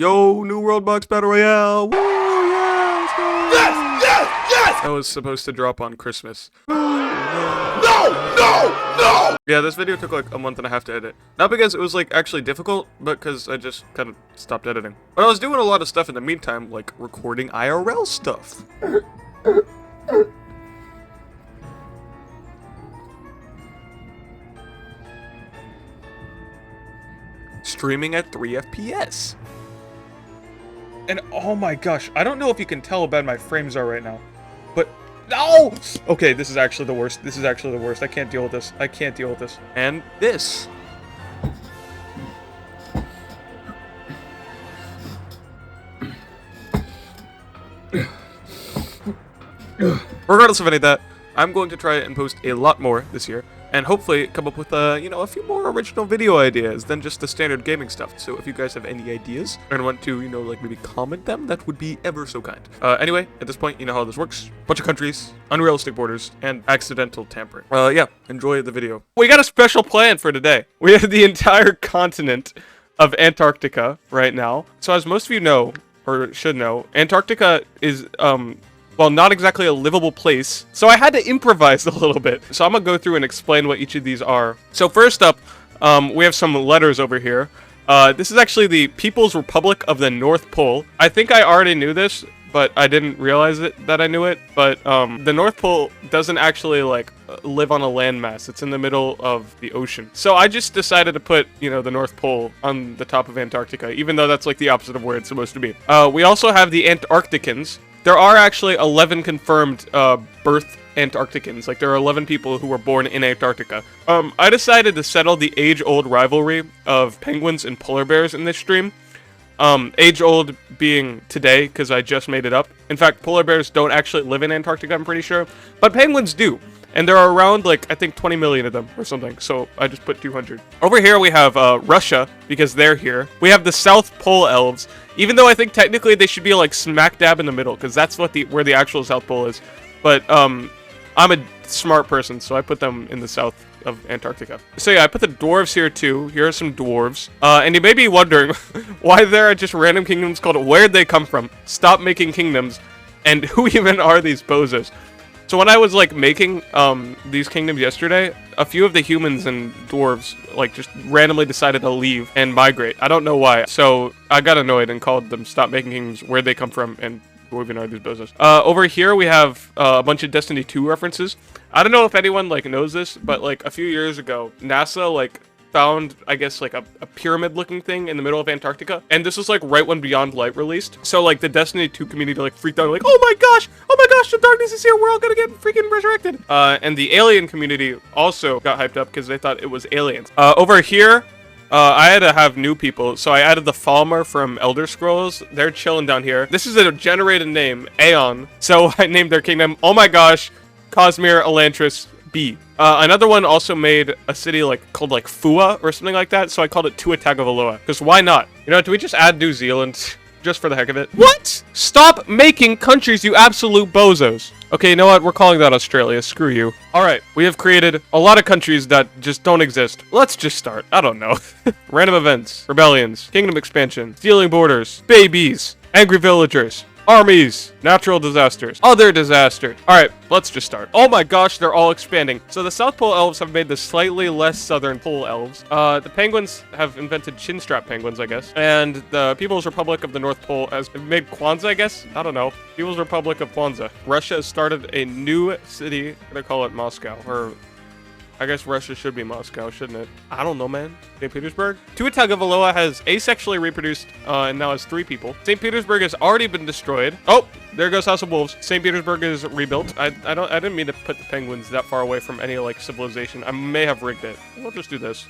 Yo, new Worldbox Battle Royale. Woo, yeah, let's go. Yes! Yes! Yes! That was supposed to drop on Christmas. No! No! No! Yeah, this video took like a month and a half to edit. Not because it was like actually difficult, but because I just kind of stopped editing. But I was doing a lot of stuff in the meantime, like recording IRL stuff. Streaming at 3 FPS. And oh my gosh, I don't know if you can tell how bad my frames are right now, but no! Okay, this is actually the worst. This is actually the worst. I can't deal with this. I can't deal with this. And this. Regardless of any of that, I'm going to try and post a lot more this year, and hopefully come up with a few more original video ideas than just the standard gaming stuff. So if you guys have any ideas and want to, like maybe comment them, that would be ever so kind. Anyway, at this point, you know how this works. Bunch of countries, unrealistic borders, and accidental tampering. Yeah, enjoy the video. We got a special plan for today. We have the entire continent of Antarctica right now. So as most of you know, or should know, Antarctica is, well, not exactly a livable place, so I had to improvise a little bit. So I'm gonna go through and explain what each of these are. So first up, we have some letters over here. This is actually the People's Republic of the North Pole. I think I already knew this, but I didn't realize that I knew it. But the North Pole doesn't actually like live on a landmass. It's in the middle of the ocean. So I just decided to put, the North Pole on the top of Antarctica, even though that's like the opposite of where it's supposed to be. We also have the Antarcticans. There are actually 11 confirmed birth Antarcticans. Like, there are 11 people who were born in Antarctica. I decided to settle the age-old rivalry of penguins and polar bears in this stream. Age-old being today, because I just made it up. In fact, polar bears don't actually live in Antarctica, I'm pretty sure. But penguins do. And there are around, like, I think 20 million of them or something. So I just put 200. Over here we have Russia, because they're here. We have the South Pole elves. Even though I think technically they should be, like, smack dab in the middle, because that's what where the actual South Pole is. But I'm a smart person, so I put them in the south of Antarctica. So yeah, I put the dwarves here too. Here are some dwarves. And you may be wondering why there are just random kingdoms called Where'd They Come From? Stop making kingdoms. And who even are these bozos? So when I was like making these kingdoms yesterday, a few of the humans and dwarves like just randomly decided to leave and migrate. I don't know why. So I got annoyed and called them Stop Making Kingdoms, Where'd They Come From, and who even are these bozos? Over here we have a bunch of Destiny 2 references. I don't know if anyone like knows this, but like a few years ago, NASA like found, I guess, like a pyramid looking thing in the middle of Antarctica, and this was like right when Beyond Light released. So like the Destiny 2 community like freaked out, like, oh my gosh, the darkness is here, we're all gonna get freaking resurrected. And the alien community also got hyped up because they thought it was aliens. Over here, I had to have new people, so I added the Falmer from Elder Scrolls. They're chilling down here. This is a generated name, Aeon, so I named their kingdom, oh my gosh, Cosmere Elantris B. Another one also made a city called Fua or something like that, so I called it Tua Tagovailoa, because why not? Do we just add New Zealand just for the heck of it? What? Stop making countries, you absolute bozos. Okay, you know what? We're calling that Australia. Screw you. Alright, we have created a lot of countries that just don't exist. Let's just start. I don't know. Random events, rebellions, kingdom expansion, stealing borders, babies, angry villagers, armies, natural disasters, other disasters. Alright, let's just start. Oh my gosh, they're all expanding. So the South Pole elves have made the slightly less southern pole elves. The penguins have invented chin strap penguins, I guess. And the People's Republic of the North Pole has made Kwanzaa, I guess? I don't know. People's Republic of Kwanzaa. Russia has started a new city. They call it Moscow, or I guess Russia should be Moscow, shouldn't it? I don't know, man. St. Petersburg? Tua Tagovailoa has asexually reproduced and now has 3 people. St. Petersburg has already been destroyed. Oh, there goes House of Wolves. St. Petersburg is rebuilt. I didn't mean to put the penguins that far away from any civilization. I may have rigged it. We'll just do this.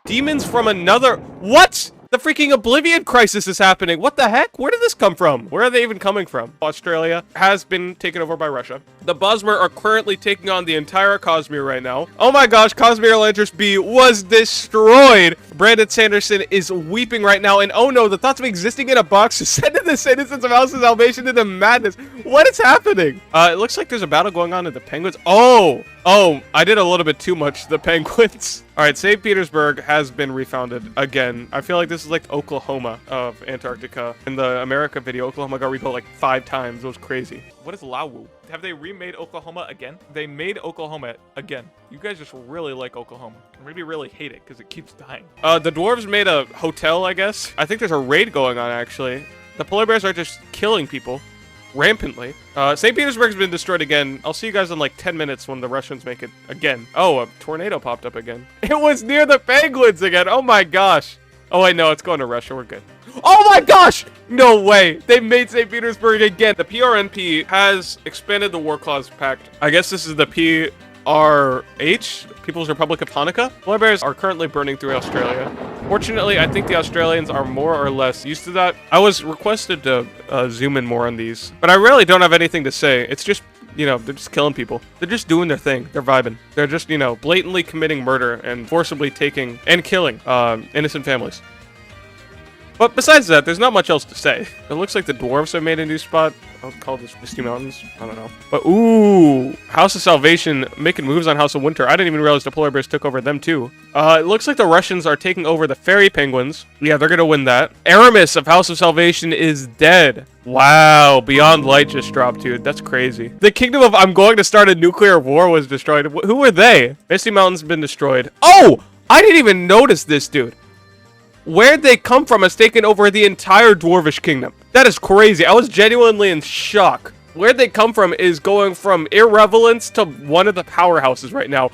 Demons from another. What? The freaking Oblivion crisis is happening. What the heck? Where did this come from? Where are they even coming from? Australia has been taken over by Russia. The Bosmer are currently taking on the entire Cosmere right now. Oh my gosh, Cosmere Elantris B was destroyed. Brandon Sanderson is weeping right now. And oh no, the thoughts of existing in a box is sending the citizens of House of Salvation into madness. What is happening? It looks like there's a battle going on at the Penguins. Oh, I did a little bit too much to the Penguins. All right, St. Petersburg has been refounded again. I feel like this is like Oklahoma of Antarctica. In the America video, Oklahoma got rebuilt like 5 times. It was crazy. What is Lawu? Have they remade Oklahoma again? They made Oklahoma again. You guys just really like Oklahoma. Or maybe really hate it because it keeps dying. The dwarves made a hotel, I guess. I think there's a raid going on, actually. The polar bears are just killing people rampantly. St. Petersburg's been destroyed again. I'll see you guys in like 10 minutes when the Russians make it again. Oh, a tornado popped up again. It was near the penguins again. Oh my gosh. Oh, wait, no, it's going to Russia. We're good. Oh my gosh! No way. They made St. Petersburg again. The PRNP has expanded the War Clause Pact. I guess this is the PRH, People's Republic of Hanukkah. Polar bears are currently burning through Australia. Fortunately, I think the Australians are more or less used to that. I was requested to zoom in more on these, but I really don't have anything to say. It's just, you know, they're just killing people. They're just doing their thing. They're vibing. They're just, you know, blatantly committing murder and forcibly taking and killing innocent families. But besides that, there's not much else to say. It looks like the dwarves have made a new spot. I'll call this Misty Mountains. I don't know. But ooh, House of Salvation making moves on House of Winter. I didn't even realize the polar bears took over them too. It looks like the Russians are taking over the fairy penguins. Yeah, they're gonna win that. Aramis of House of Salvation is dead. Wow, Beyond Light just dropped, dude. That's crazy. The kingdom of I'm going to start a nuclear war was destroyed. Who were they? Misty Mountains have been destroyed. Oh, I didn't even notice this, dude. Where'd they come from has taken over the entire Dwarvish kingdom. That is crazy. I was genuinely in shock. Where'd they come from is going from irrelevance to one of the powerhouses right now.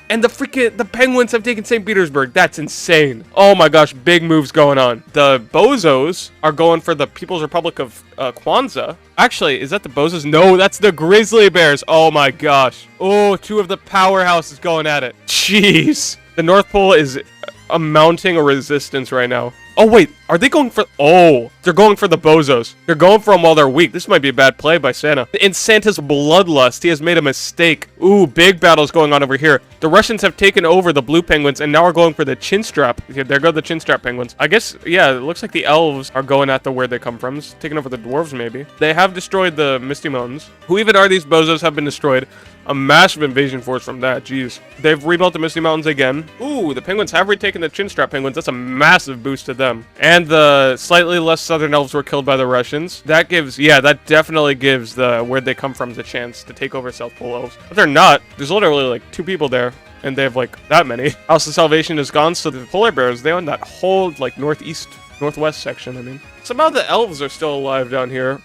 And the penguins have taken St. Petersburg. That's insane. Oh my gosh, big moves going on. The bozos are going for the People's Republic of Kwanzaa. Actually, is that the bozos? No, that's the grizzly bears. Oh my gosh. Oh, 2 of the powerhouses going at it. Jeez. The North Pole is mounting a resistance right now. Oh, wait. Are they going for... Oh, they're going for the bozos. They're going for them while they're weak. This might be a bad play by Santa. In Santa's bloodlust, he has made a mistake. Ooh, big battles going on over here. The Russians have taken over the blue penguins and now are going for the chinstrap. Yeah, there go the chinstrap penguins. I guess, yeah, it looks like the elves are going at the where they come from. It's taking over the dwarves, maybe. They have destroyed the Misty Mountains. Who even are these bozos have been destroyed? A massive invasion force from that, jeez. They've rebuilt the Misty Mountains again. Ooh, the penguins have retaken the chinstrap penguins. That's a massive boost to them. And the slightly less southern elves were killed by the Russians. That gives, yeah, that definitely gives the where'd they come from the chance to take over South Pole elves. But they're not. There's literally like 2 people there. And they have like that many. House of Salvation is gone, so the polar bears, they own that whole like northwest section, I mean. Somehow the elves are still alive down here.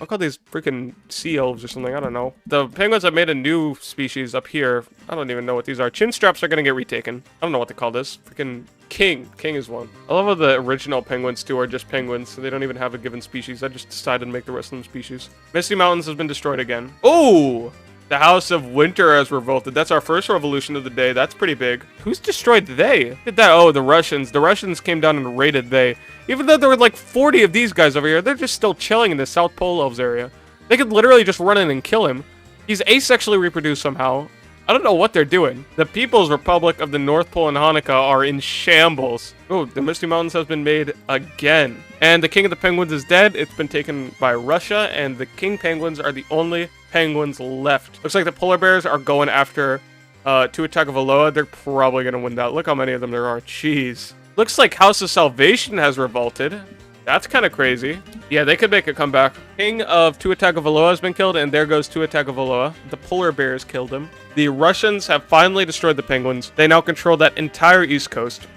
I'll call these freaking sea elves or something. I don't know. The penguins have made a new species up here. I don't even know what these are. Chin straps are going to get retaken. I don't know what to call this. Freaking king. King is one. I love how the original penguins, too, are just penguins. So they don't even have a given species. I just decided to make the rest of them species. Misty Mountains has been destroyed again. Oh! The House of Winter has revolted. That's our first revolution of the day. That's pretty big. Who's destroyed they? Look at that. Oh, the Russians. The Russians came down and raided they. Even though there were like 40 of these guys over here, they're just still chilling in the South Pole Elves area. They could literally just run in and kill him. He's asexually reproduced somehow. I don't know what they're doing. The People's Republic of the North Pole and Hanukkah are in shambles. Oh, the Misty Mountains has been made again. And the King of the Penguins is dead. It's been taken by Russia, and the King Penguins are the only penguins left. Looks like the polar bears are going after Tua Tagovailoa. They're probably going to win that. Look how many of them there are. Jeez. Looks like House of Salvation has revolted. That's kind of crazy. Yeah, they could make a comeback. King of Tua Tagovailoa has been killed, and there goes Tua Tagovailoa. The polar bears killed him. The Russians have finally destroyed the penguins. They now control that entire east coast,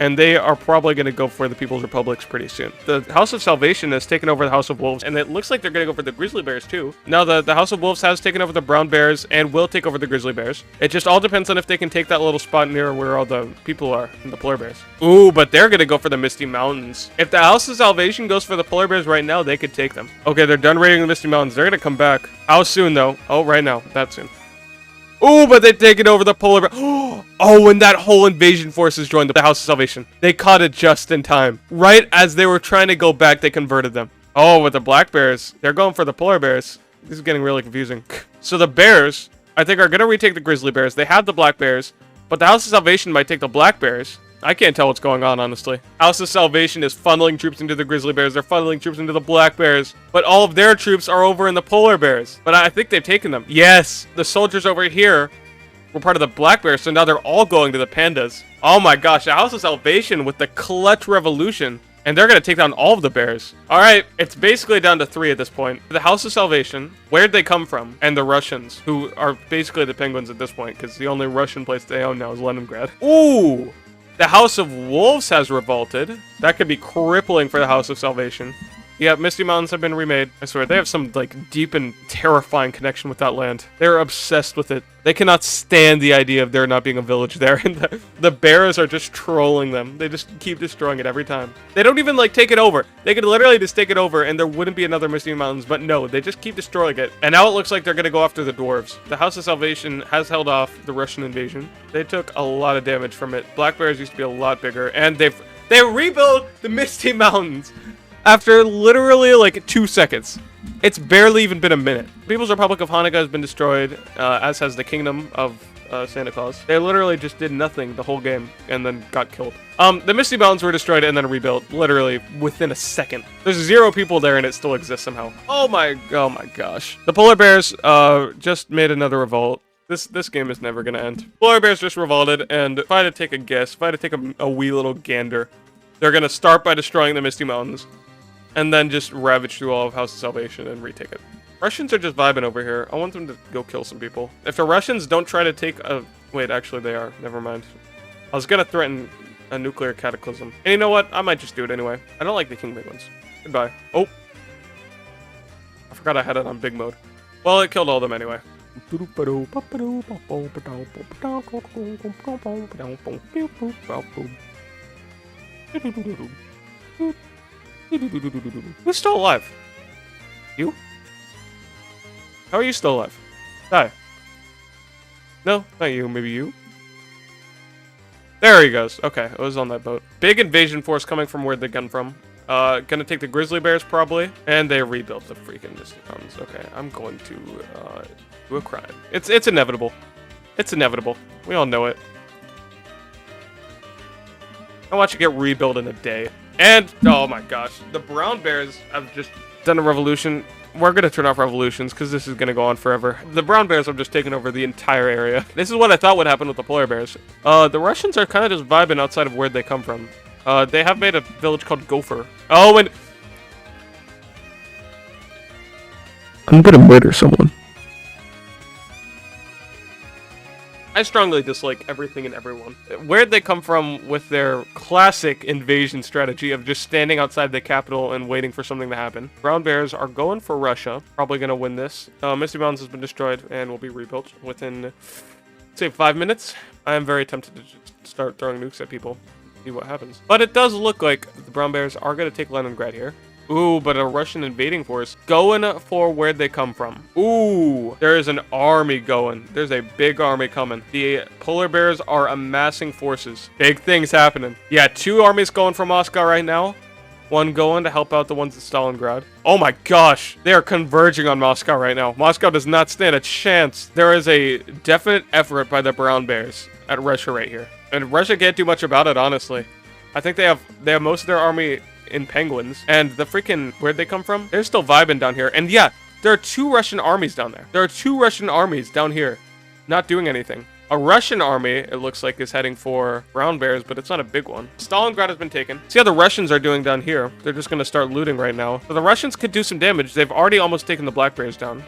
and they are probably going to go for the People's Republics pretty soon. The House of Salvation has taken over the House of Wolves, and it looks like they're going to go for the Grizzly Bears too. Now, the House of Wolves has taken over the Brown Bears and will take over the Grizzly Bears. It just all depends on if they can take that little spot near where all the people are, and the Polar Bears. Ooh, but they're going to go for the Misty Mountains. If the House of Salvation goes for the Polar Bears right now, they could take them. Okay, they're done raiding the Misty Mountains. They're going to come back. How soon, though? Oh, right now. That soon. Ooh, but they've taken over the polar bear. Oh, and that whole invasion forces joined the House of Salvation. They caught it just in time. Right as they were trying to go back, they converted them. Oh, with the black bears, they're going for the polar bears. This is getting really confusing. So the bears, I think, are going to retake the grizzly bears. They have the black bears, but the House of Salvation might take the black bears. I can't tell what's going on, honestly. House of Salvation is funneling troops into the grizzly bears. They're funneling troops into the black bears. But all of their troops are over in the polar bears. But I think they've taken them. Yes, the soldiers over here were part of the black bears, so now they're all going to the pandas. Oh my gosh, the House of Salvation with the clutch revolution. And they're going to take down all of the bears. All right, it's basically down to 3 at this point. The House of Salvation, where'd they come from? And the Russians, who are basically the penguins at this point, because the only Russian place they own now is Leningrad. Ooh! The House of Wolves has revolted. That could be crippling for the House of Salvation. Yeah, Misty Mountains have been remade. I swear, they have some, like, deep and terrifying connection with that land. They're obsessed with it. They cannot stand the idea of there not being a village there, and the bears are just trolling them. They just keep destroying it every time. They don't even, like, take it over. They could literally just take it over, and there wouldn't be another Misty Mountains, but no, they just keep destroying it. And now it looks like they're gonna go after the dwarves. The House of Salvation has held off the Russian invasion. They took a lot of damage from it. Black bears used to be a lot bigger, and they rebuilt the Misty Mountains after literally like 2 seconds. It's barely even been a minute. People's Republic of Hanukkah has been destroyed, as has the Kingdom of Santa Claus. They literally just did nothing the whole game and then got killed. The Misty Mountains were destroyed and then rebuilt literally within a second. There's 0 people there and it still exists somehow. Oh my gosh. The polar bears just made another revolt. This game is never gonna end. Polar bears just revolted, and if I had to take a guess, if I had to take a wee little gander, they're gonna start by destroying the Misty Mountains, and then just ravage through all of House of Salvation and retake it. Russians are just vibing over here. I want them to go kill some people. If the Russians don't try to take a... Wait, actually they are. Never mind. I was gonna threaten a nuclear cataclysm. And you know what? I might just do it anyway. I don't like the King Penguins. Goodbye. Oh. I forgot I had it on big mode. Well, it killed all of them anyway. Who's still alive? You? How are you still alive? Die. No, not you. Maybe you? There he goes. Okay, it was on that boat. Big invasion force coming from where they gun from. Gonna take the grizzly bears probably. And they rebuilt the freaking Misty Mountains. Okay, I'm going to do a crime. It's inevitable. It's inevitable. We all know it. I watch it get rebuilt in a day. And, oh my gosh, the brown bears have just done a revolution. We're going to turn off revolutions because this is going to go on forever. The brown bears have just taken over the entire area. This is what I thought would happen with the polar bears. The Russians are kind of just vibing outside of where they come from. They have made a village called Gopher. Oh, and... I'm going to murder someone. I strongly dislike everything and everyone. Where'd they come from with their classic invasion strategy of just standing outside the capital and waiting for something to happen? Brown bears are going for Russia. Probably gonna win this. Misty Mountains has been destroyed and will be rebuilt within, say, 5 minutes. I am very tempted to just start throwing nukes at people. See what happens. But it does look like the brown bears are gonna take Leningrad here. Ooh, but a Russian invading force going for where they come from. Ooh, there is an army going. There's a big army coming. The polar bears are amassing forces. Big things happening. Yeah, 2 armies going for Moscow right now. 1 going to help out the ones at Stalingrad. Oh my gosh, they are converging on Moscow right now. Moscow does not stand a chance. There is a definite effort by the brown bears at Russia right here. And Russia can't do much about it, honestly. I think they have most of their army in penguins, and the freaking, where'd they come from? They're still vibing down here. And yeah, there are 2 Russian armies down there. There are 2 Russian armies down here, not doing anything. A Russian army, it looks like, is heading for brown bears, but it's not a big one. Stalingrad has been taken. See how the Russians are doing down here. They're just gonna start looting right now. So the Russians could do some damage. They've already almost taken the black bears down.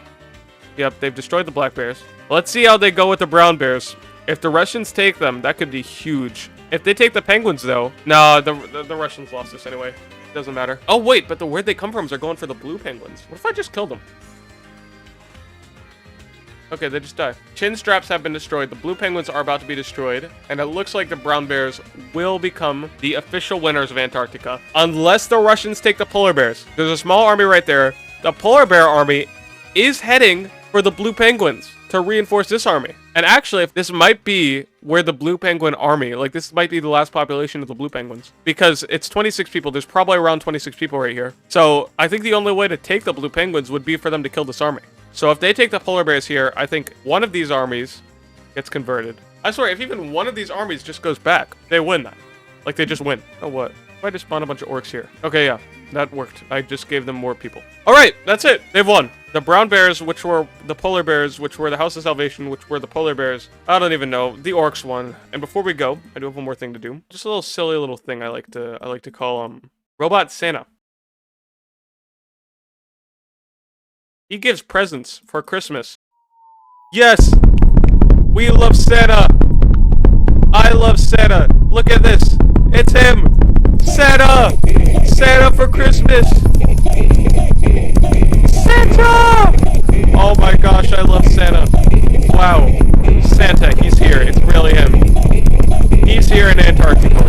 Yep, they've destroyed the black bears. Let's see how they go with the brown bears. If the Russians take them, that could be huge. If they take the penguins, though, no, the Russians lost this anyway. Doesn't matter. Oh, wait, but where'd they come from? They're going for the blue penguins. What if I just killed them? Okay, they just died. Chin straps have been destroyed. The blue penguins are about to be destroyed. And it looks like the brown bears will become the official winners of Antarctica. Unless the Russians take the polar bears. There's a small army right there. The polar bear army is heading for the blue penguins to reinforce this army. And actually, if this might be where the blue penguin army, like this might be the last population of the blue penguins, because it's 26 people. There's probably around 26 people right here. So I think the only way to take the blue penguins would be for them to kill this army. So if they take the polar bears here, I think one of these armies gets converted. I swear, if even one of these armies just goes back, they win that. Like they just win. Oh, what? If I just spawn a bunch of orcs here. Okay, yeah. That worked. I just gave them more people. Alright, that's it. They've won. The brown bears, which were the polar bears, which were the House of Salvation, which were the polar bears. I don't even know. The orcs won. And before we go, I do have one more thing to do. Just a little silly little thing I like to call Robot Santa. He gives presents for Christmas. Yes! We love Santa! I love Santa! Look at this! It's him! Santa! Santa for Christmas! Santa! Oh my gosh, I love Santa. Wow. Santa, he's here. It's really him. He's here in Antarctica.